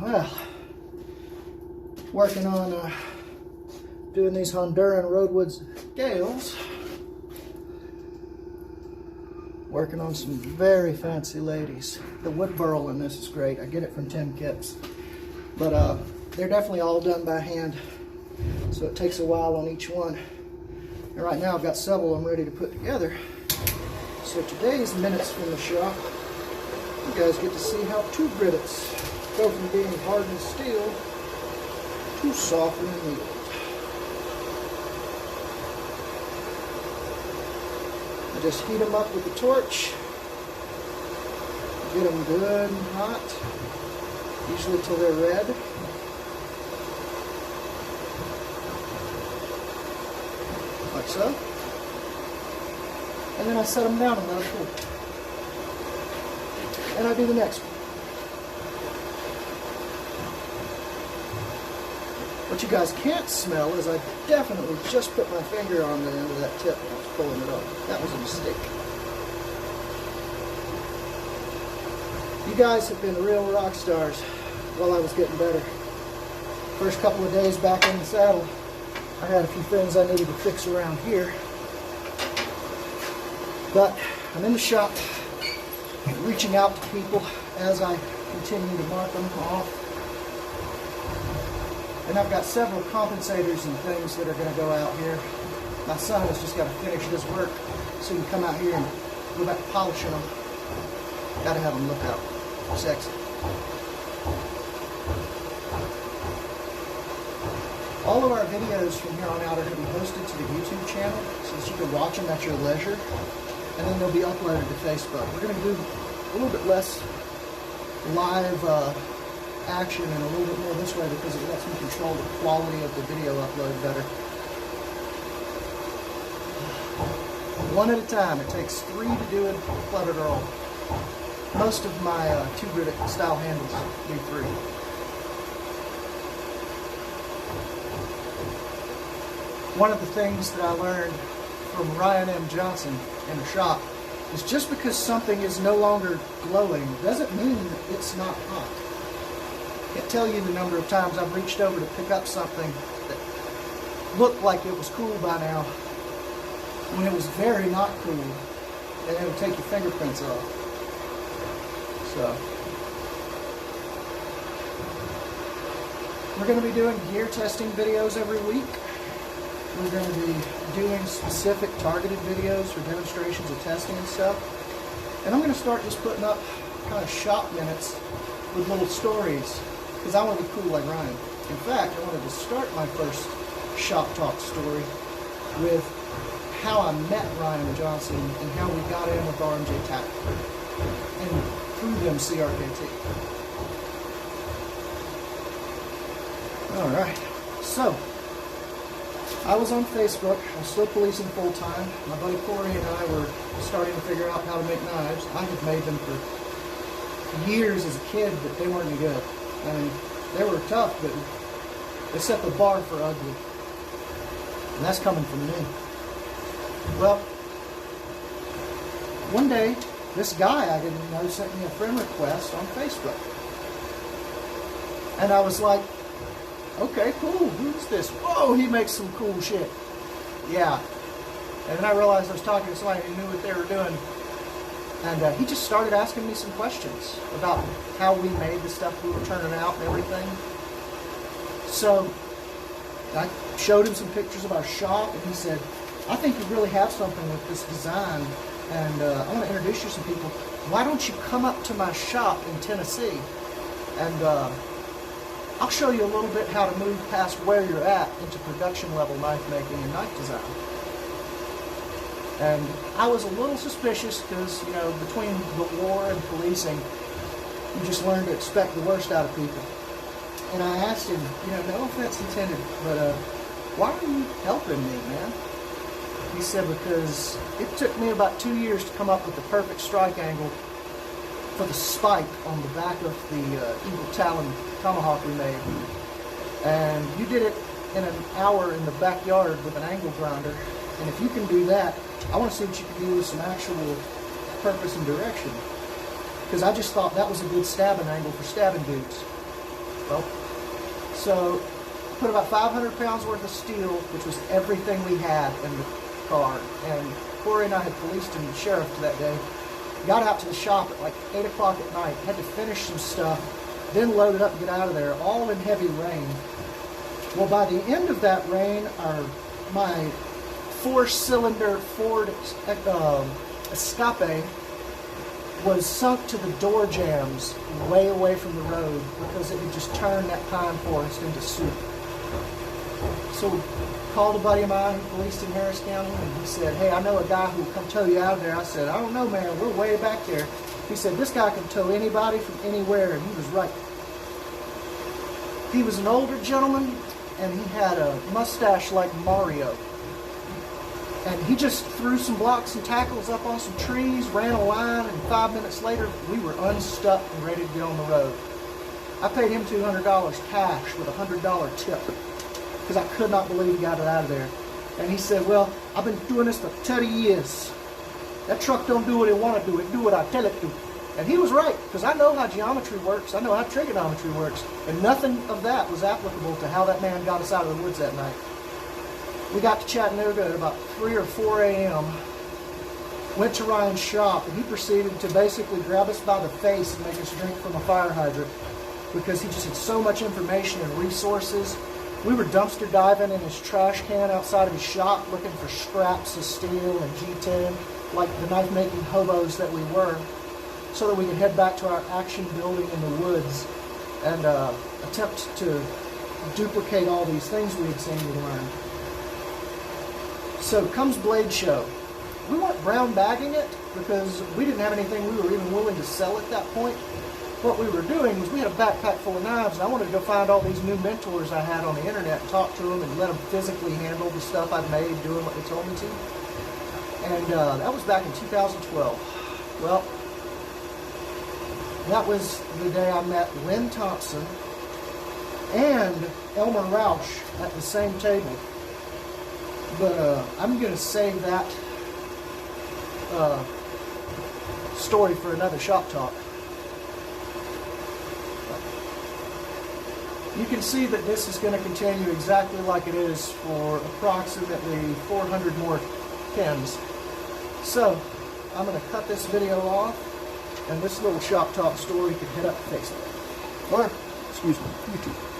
Well, working on doing these Honduran Roadwoods Gales. Working on some very fancy ladies. The wood burl in this is great. I get it from Tim Kipps. But they're definitely all done by hand. So it takes a while on each one. And right now I've got several I'm ready to put together. So today's minutes from the shop, you guys get to see how tube rivets go from being hardened steel to soft and annealed. I just heat them up with the torch, get them good and hot, usually till they're red. Like so. And then I set them down and let them cool. And I do the next one. What you guys can't smell is I definitely just put my finger on the end of that tip when I was pulling it off. That was a mistake. You guys have been real rock stars while I was getting better. First couple of days back in the saddle, I had a few things I needed to fix around here. But I'm in the shop, reaching out to people as I continue to mark them off. And I've got several compensators and things that are going to go out here. My son has just got to finish his work so he can come out here and go back to polishing them. Got to have them look out sexy. All of our videos from here on out are going to be posted to the YouTube channel so that you can watch them at your leisure. And then they'll be uploaded to Facebook. We're going to do a little bit less live action and a little bit more this way because it lets me control the quality of the video upload better. One at a time. It takes 3 to do a cluttered roll. Most of my tube rivet style handles do 3. One of the things that I learned from Ryan M. Johnson in the shop is just because something is no longer glowing doesn't mean it's not hot. I can't tell you the number of times I've reached over to pick up something that looked like it was cool by now when it was very not cool, and it would take your fingerprints off. So we're going to be doing gear testing videos every week. We're going to be doing specific targeted videos for demonstrations of testing and stuff. And I'm going to start just putting up kind of shop minutes with little stories because I want to be cool like Ryan. In fact, I wanted to start my first shop talk story with how I met Ryan Johnson and how we got in with RMJ Tactical and through them CRKT. Alright, so I was on Facebook. I was still policing full time. My buddy Corey and I were starting to figure out how to make knives. I had made them for years as a kid, but they weren't any good. I mean, they were tough, but they set the bar for ugly. And that's coming from me. Well, one day, this guy I didn't know sent me a friend request on Facebook. And I was like, okay, cool, who's this? Whoa, he makes some cool shit. Yeah. And then I realized I was talking to somebody who knew what they were doing. And he just started asking me some questions about how we made the stuff we were turning out and everything. So I showed him some pictures of our shop, and he said, I think you really have something with this design, and I want to introduce you to some people. Why don't you come up to my shop in Tennessee, and I'll show you a little bit how to move past where you're at into production level knife making and knife design. And I was a little suspicious because, you know, between the war and policing, you just learn to expect the worst out of people. And I asked him, you know, no offense intended, but why are you helping me, man? He said, because it took me about 2 years to come up with the perfect strike angle for the spike on the back of the Eagle Talon tomahawk we made. And you did it in an hour in the backyard with an angle grinder. And if you can do that, I want to see what you can do with some actual purpose and direction. Because I just thought that was a good stabbing angle for stabbing dudes. Well, so put about 500 pounds worth of steel, which was everything we had in the car. And Corey and I had policed and sheriffed that day. Got out to the shop at like 8 o'clock at night, had to finish some stuff, then load it up and get out of there, all in heavy rain. Well, by the end of that rain, my 4-cylinder Ford Escape was sunk to the door jambs way away from the road because it had just turned that pine forest into soup. So we called a buddy of mine who policed in Harris County, and he said, hey, I know a guy who will come tow you out of there. I said, I don't know, man, we're way back there. He said, this guy can tow anybody from anywhere, and he was right. He was an older gentleman, and he had a mustache like Mario. And he just threw some blocks and tackles up on some trees, ran a line, and 5 minutes later, we were unstuck and ready to get on the road. I paid him $200 cash with a $100 tip because I could not believe he got it out of there. And he said, well, I've been doing this for 30 years. That truck don't do what it want to do. It do what I tell it to. And he was right, because I know how geometry works. I know how trigonometry works. And nothing of that was applicable to how that man got us out of the woods that night. We got to Chattanooga at about 3 or 4 a.m., went to Ryan's shop, and he proceeded to basically grab us by the face and make us drink from a fire hydrant because he just had so much information and resources. We were dumpster diving in his trash can outside of his shop looking for scraps of steel and G10, like the knife-making hobos that we were, so that we could head back to our action building in the woods and attempt to duplicate all these things we had seen and learned. So comes Blade Show. We weren't brown bagging it because we didn't have anything we were even willing to sell at that point. What we were doing was we had a backpack full of knives, and I wanted to go find all these new mentors I had on the internet and talk to them and let them physically handle the stuff I'd made doing what they told me to. And that was back in 2012. Well, that was the day I met Lynn Thompson and Elmer Rausch at the same table. But I'm going to save that story for another shop talk. You can see that this is going to continue exactly like it is for approximately 400 more pins. So I'm going to cut this video off, and this little shop talk story can hit up Facebook. Or, excuse me, YouTube.